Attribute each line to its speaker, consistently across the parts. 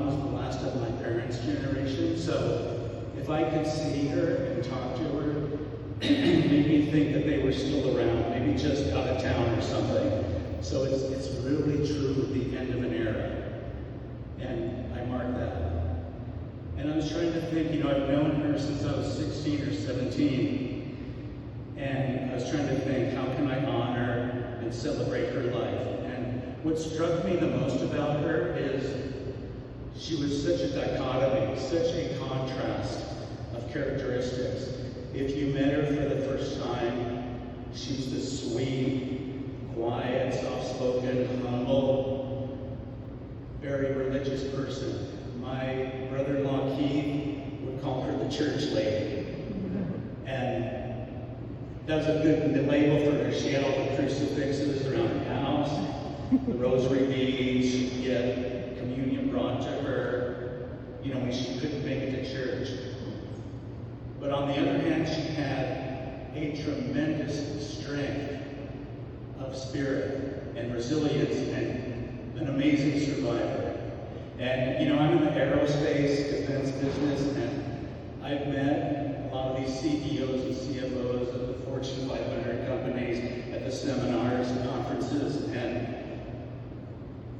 Speaker 1: was the last of my parents' generation, so if I could see her and talk to her, it made me think that they were still around, maybe just out of town or something. So it's really true the end of an era. And I mark that. And I was trying to think, I've known her since I was 16 or 17. And I was trying to think, how can I honor and celebrate her life? And what struck me the most about her is she was such a dichotomy, such a contrast of characteristics. If you met her for the first time, she was this sweet, quiet, soft-spoken, humble, very religious person. My brother-in-law Keith would call her the church lady. And that was a good label for her. She had all the crucifixes around her house, the rosary beads. She'd get communion brought to her, when she couldn't make it to church. But on the other hand, she had a tremendous strength of spirit and resilience and an amazing survivor. And I'm in the aerospace defense business, and I've met a lot of these CEOs and CFOs of the Fortune 500 companies at the seminars and conferences, and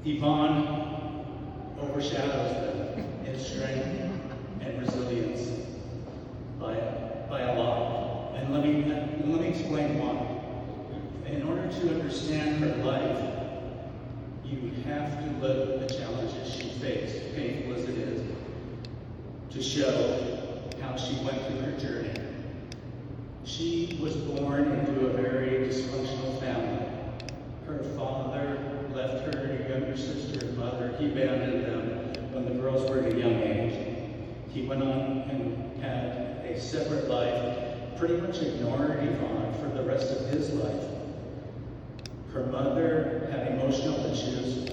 Speaker 1: Yvonne overshadows them in strength and resilience by a lot. And let me explain why. In order to understand her life, you have to live the challenges she faced, painful as it is, to show how she went through her journey. She was born into a very dysfunctional family. Her father left her and her younger sister and mother. He abandoned them when the girls were at a young age. He went on and had a separate life, pretty much ignored Yvonne for the rest of his life. Her mother had emotional issues,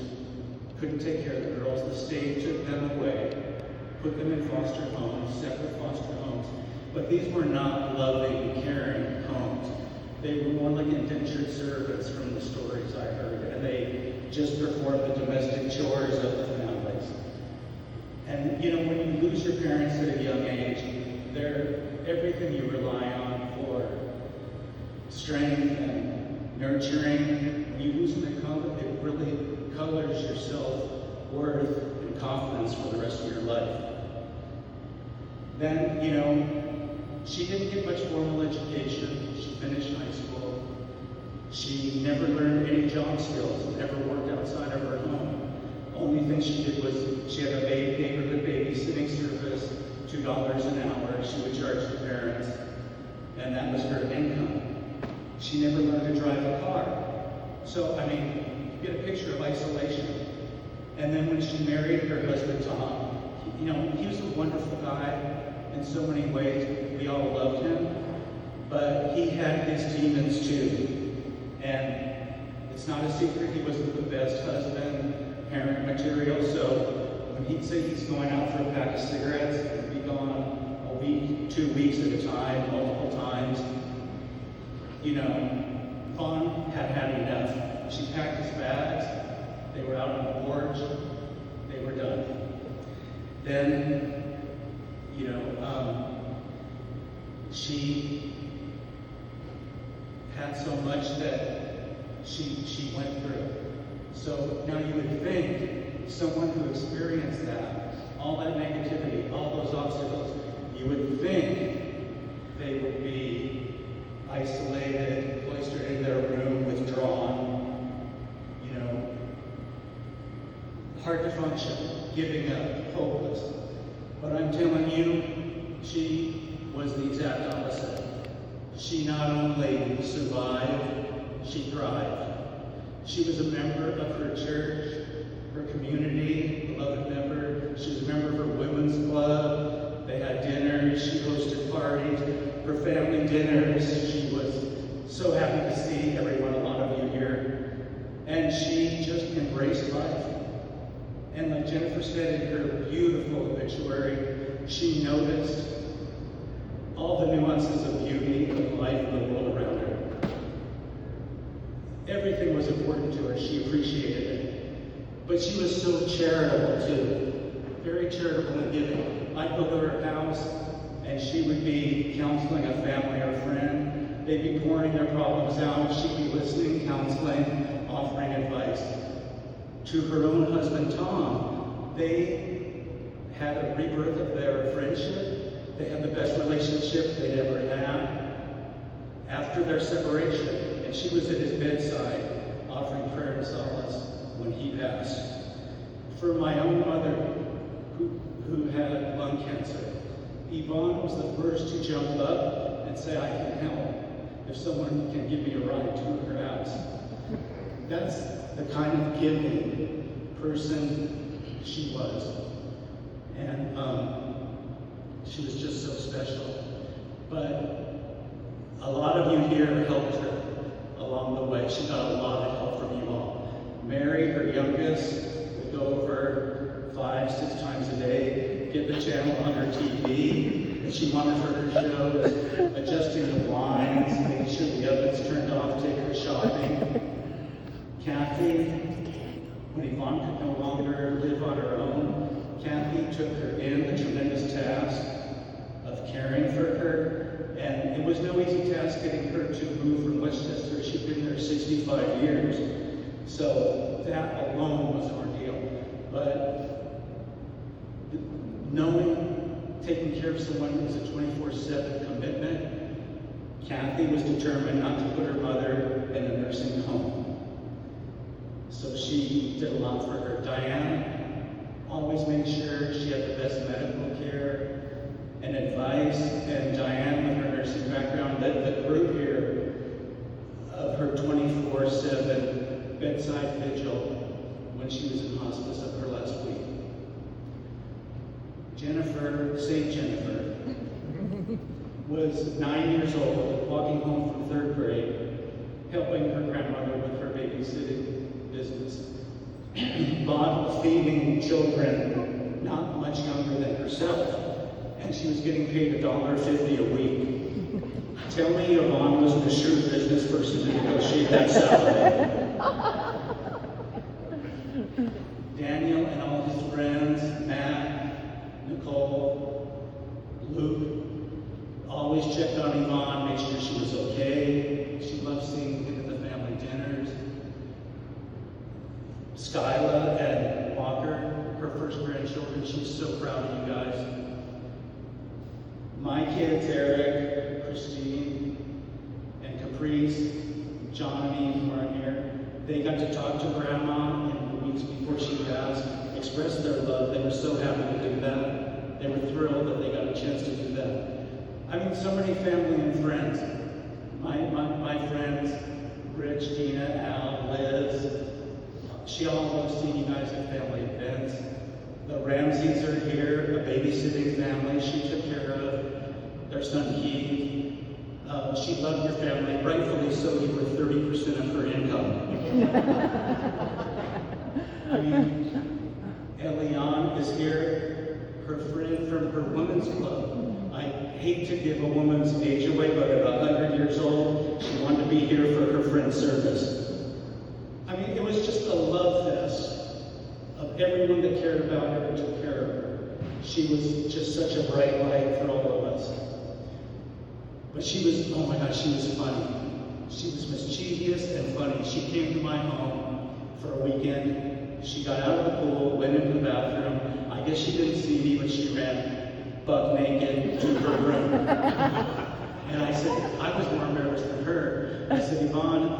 Speaker 1: couldn't take care of the girls. The state took them away, put them in foster homes, separate foster homes. But these were not loving, caring homes. They were more like indentured servants from the stories I heard, and they just performed the domestic chores of the families. And when you lose your parents at a young age, they're everything you rely on for strength and nurturing. When you lose them, it really colors your self-worth and confidence for the rest of your life. Then, she didn't get much formal education. She finished high school. She never learned any job skills, never worked outside of her home. Only thing she did was she had a neighborhood babysitting service, $2 an hour she would charge the parents, and that was her income. She never learned to drive a car. So, you get a picture of isolation. And then when she married her husband, Tom, he was a wonderful guy in so many ways. We all loved him. But he had his demons too. And it's not a secret he wasn't the best husband, parent material. So when he'd say he's going out for a pack of cigarettes, he'd be gone a week, 2 weeks at a time, multiple times. Vaughn had had enough. She packed his bags. They were out on the porch. They were done. Then, she had so much that she went through. So now you would think someone who experienced that, all that negativity, all those obstacles, you would think they would be isolated, cloistered in their room, withdrawn, hard to function, giving up, hopeless. But I'm telling you, she was the exact opposite. She not only survived, she thrived. She was a member of her church, her community, beloved member. She was a member of her women's club. They had dinners. She hosted parties, her family dinners. She was so happy to see everyone, a lot of you here. And she just embraced life. And like Jennifer said in her beautiful obituary, she noticed all the nuances of beauty of life and the world around her. Everything was important to her. She appreciated it. But she was so charitable too. Very very charitable and giving. I'd go to her house, and she would be counseling a family or friend. They'd be pouring their problems out. She'd be listening, counseling, offering advice. To her own husband, Tom, they had a rebirth of their friendship. They had the best relationship they'd ever had after their separation. And she was at his bedside, offering prayer and solace when he passed. For my own mother, who had lung cancer, Yvonne was the first to jump up and say, I can help if someone can give me a ride to her house. That's the kind of giving person she was. And she was just so special. But a lot of you here helped her along the way. She got a lot of help from you all. Mary, her youngest, would go over 5-6 times a day, get the channel on her TV, and she monitored her shows, adjusting the blinds, making sure the oven's turned off, take her shopping. Kathy, when Yvonne could no longer live on her own, Kathy took her in the tremendous task of caring for her. And it was no easy task getting her to move from Westchester. She'd been there 65 years. So that alone was an ordeal. But knowing, taking care of someone was a 24/7 commitment. Kathy was determined not to put her mother in a nursing home. So she did a lot for her. Diana always made sure she had the best medical care and advice. And Diane, with her nursing background, led the group here of her 24/7 bedside vigil when she was in hospice of her last week. Jennifer, St. Jennifer, was 9 years old, walking home from 3rd grade, helping her grandmother with her babysitting business. Bob feeding children not much younger than herself, and she was getting paid $1.50 a week. Tell me Yvonne wasn't a shrewd business person to negotiate that salary. Daniel and all his friends, Matt, Nicole, Luke, always checked on Yvonne, made sure she was okay. She loved seeing him at the family dinners. Skyla and Walker, her first grandchildren, she was so proud of you guys. My kids, Eric, Christine, and Caprice, John and Eve weren't here. They got to talk to Grandma in the weeks before she passed, express their love. They were so happy to do that. They were thrilled that they got a chance to do that. I mean, so many family and friends. My friends, Rich, Tina, Al, Liz, she all loves seeing you guys at family events. The Ramseys are here, a babysitting family she took care of. Their son Keith. She loved your family, rightfully so. You were 30% of her income. I mean, Eliane is here, her friend from her women's club. I hate to give a woman's age away, but at 100 years old, she wanted to be here for her friend's service. I mean, it was just a love fest of everyone that cared about her and took care of her. She was just such a bright light for all of us. But she was, oh my gosh, she was funny. She was mischievous and funny. She came to my home for a weekend. She got out of the pool, went into the bathroom. I guess she didn't see me, but she ran buck naked to her room. And I said, I was more embarrassed than her. I said, Yvonne,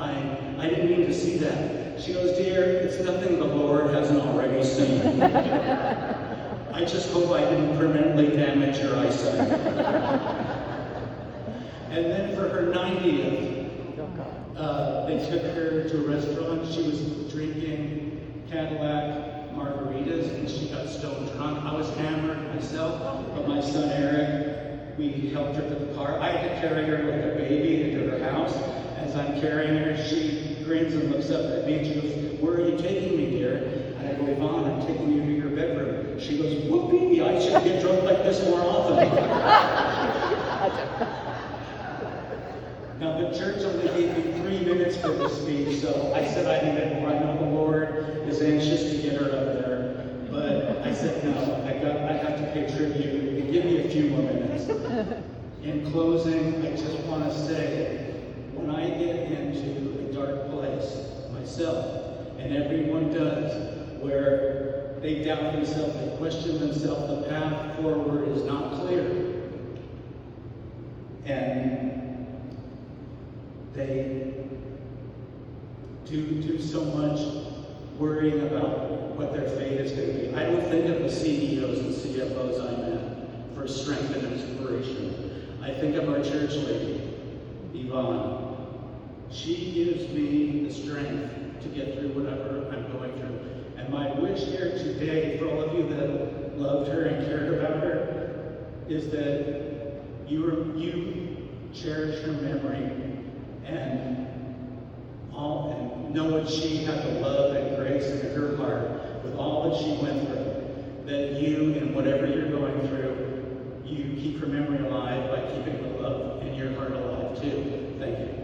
Speaker 1: I didn't mean to see that. She goes, dear, it's nothing the Lord hasn't already seen. I just hope I didn't permanently damage your eyesight. And then for her 90th, they took her to a restaurant. She was drinking Cadillac margaritas, and she got stone drunk. I was hammered myself, but my son Eric, we helped her to the car. I had to carry her like a baby into her house. As I'm carrying her, she grins and looks up at me, and she goes, where are you taking me, dear? And I go, Yvonne, I'm taking you to your bedroom. She goes, whoopee, I should get drunk like this more often. Now, the church only gave me 3 minutes for this speech, so I said I needed more. I know the Lord is anxious to get her up there, but I said no. I got tribute and give me a few more minutes. In closing, I just want to say, when I get into a dark place myself, and everyone does, where they doubt themselves, they question themselves, the path forward is not clear. And they do so much worrying about what their fate is going to be. I don't think of the CEOs and CFOs I met for strength and inspiration. I think of our church lady, Yvonne. She gives me the strength to get through whatever I'm going through. And my wish here today, for all of you that loved her and cared about her, is that you cherish her memory and know that she had the love and grace in her heart with all that she went through. That you, in whatever you're going through, you keep her memory alive by keeping the love in your heart alive too. Thank you.